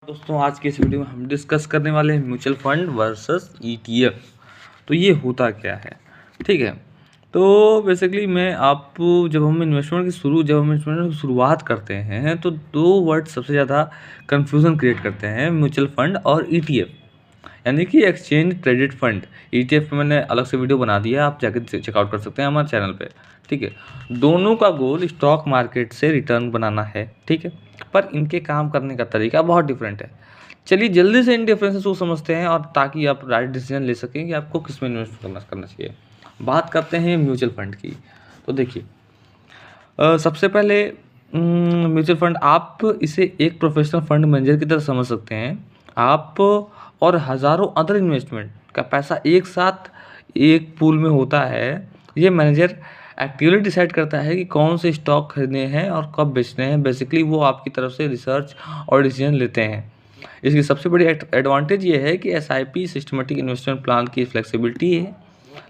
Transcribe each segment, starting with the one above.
दोस्तों आज के इस वीडियो में हम डिस्कस करने वाले हैं म्यूचुअल फंड वर्सेस ईटीएफ। तो ये होता क्या है, ठीक है। तो बेसिकली जब हम इन्वेस्टमेंट की शुरुआत करते हैं तो दो वर्ड सबसे ज़्यादा कंफ्यूजन क्रिएट करते हैं, म्यूचुअल फंड और ईटीएफ, यानी कि एक्सचेंज ट्रेडेड फंड। ईटीएफ पे मैंने अलग से वीडियो बना दिया है, आप जाकर चेकआउट कर सकते हैं हमारे चैनल पे, ठीक है। दोनों का गोल स्टॉक मार्केट से रिटर्न बनाना है, ठीक है, पर इनके काम करने का तरीका बहुत डिफरेंट है। चलिए जल्दी से इन डिफरेंसेस को समझते हैं, और ताकि आप राइट डिसीजन ले सकें कि आपको किस में इन्वेस्ट करना चाहिए। बात करते हैं म्यूचुअल फंड की। तो देखिए, सबसे पहले म्यूचुअल फंड, आप इसे एक प्रोफेशनल फंड मैनेजर की तरह समझ सकते हैं। आप और हज़ारों अदर इन्वेस्टमेंट का पैसा एक साथ एक पूल में होता है। ये मैनेजर एक्टिवली डिसाइड करता है कि कौन से स्टॉक खरीदने हैं और कब बेचने हैं। बेसिकली वो आपकी तरफ से रिसर्च और डिसीजन लेते हैं। इसकी सबसे बड़ी एडवांटेज ये है कि एसआईपी सिस्टमेटिक इन्वेस्टमेंट प्लान की फ्लेक्सिबिलिटी है,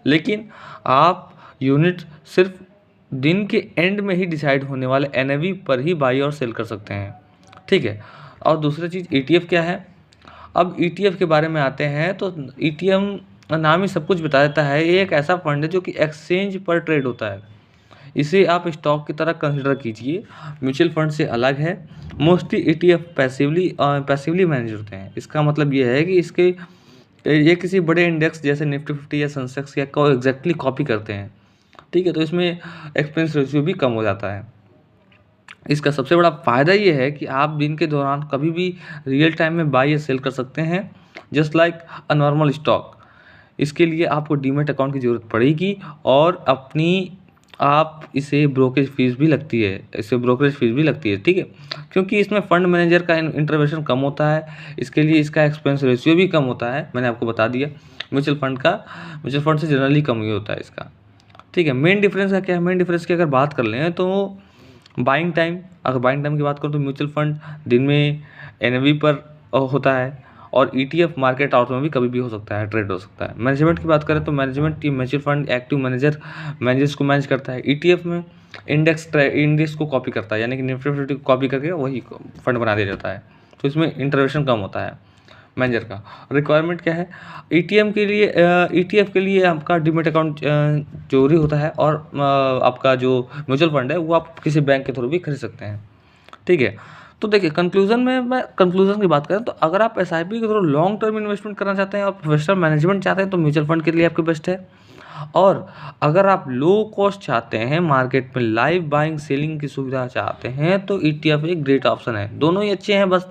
लेकिन आप यूनिट सिर्फ दिन के एंड में ही डिसाइड होने वाले एनएवी पर ही बाई और सेल कर सकते हैं, ठीक है। और दूसरी चीज़, ईटीएफ क्या है। अब ईटीएफ के बारे में आते हैं तो ईटीएफ नाम ही सब कुछ बता देता है। ये एक ऐसा फंड है जो कि एक्सचेंज पर ट्रेड होता है। इसे आप स्टॉक की तरह कंसिडर कीजिए, म्यूचुअल फंड से अलग है। मोस्टली ईटीएफ पैसिवली मैनेज होते हैं। इसका मतलब ये है कि ये किसी बड़े इंडेक्स जैसे निफ्टी 50 या सेंसेक्स या को एग्जैक्टली कॉपी करते हैं, ठीक है। तो इसमें एक्सपेंस रेशियो भी कम हो जाता है। इसका सबसे बड़ा फ़ायदा ये है कि आप दिन के दौरान कभी भी रियल टाइम में बाई या सेल कर सकते हैं, just like a normal stock. इसके लिए आपको डीमैट अकाउंट की ज़रूरत पड़ेगी, और ब्रोकरेज फीस भी लगती है, ठीक है। क्योंकि इसमें फंड मैनेजर का इंटरवेंशन कम होता है, इसके लिए इसका एक्सपेंस रेशियो भी कम होता है। मैंने आपको बता दिया, म्यूचुअल फंड से जनरली कम ही होता है इसका, ठीक है। मेन डिफरेंस का क्या है, मेन डिफरेंस की अगर बात कर लें तो बाइंग टाइम की बात करूँ तो म्यूचुअल फंड दिन में एनएवी पर होता है, और ईटीएफ मार्केट आउट में भी कभी भी हो सकता है, ट्रेड हो सकता है। मैनेजमेंट की बात करें तो म्यूचुअल फंड एक्टिव मैनेजर्स को मैनेज करता है। ईटीएफ में इंडेक्स को कॉपी करता है, यानी कि निफ्टी 50 को कॉपी करके वही फंड बना दिया जाता है। तो इसमें इंटरवेंशन कम होता है मैनेजर का। रिक्वायरमेंट क्या है, ईटीएफ के लिए आपका डीमैट अकाउंट जरूरी होता है, और आपका जो म्यूचुअल फंड है वो आप किसी बैंक के थ्रू भी खरीद सकते हैं, ठीक है। तो देखिए, कंक्लूजन की बात करें तो अगर आप एसआईपी के थ्रू लॉन्ग टर्म इन्वेस्टमेंट करना चाहते हैं और प्रोफेशनल मैनेजमेंट चाहते हैं तो म्यूचुअल फंड के लिए आपके बेस्ट है। और अगर आप लो कॉस्ट चाहते हैं, मार्केट में लाइव बाइंग सेलिंग की सुविधा चाहते हैं, तो ईटीएफ एक ग्रेट ऑप्शन है। दोनों ही अच्छे हैं, बस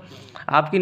आपकी